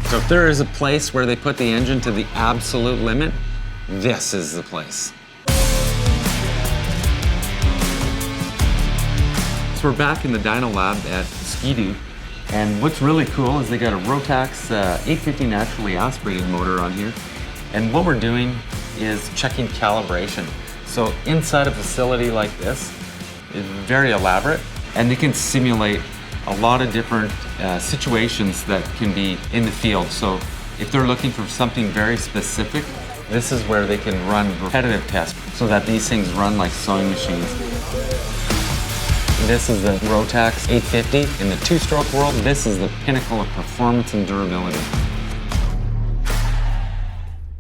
So if there is a place where they put the engine to the absolute limit, this is the place. So we're back in the dyno lab at Ski-Doo, and what's really cool is they got a Rotax 850 naturally aspirated motor on here, and what we're doing is checking calibration. So inside a facility like this is very elaborate, and they can simulate a lot of different situations that can be in the field. So if they're looking for something very specific, this is where they can run repetitive tests so that these things run like sewing machines. This is the Rotax 850. In the two-stroke world, this is the pinnacle of performance and durability.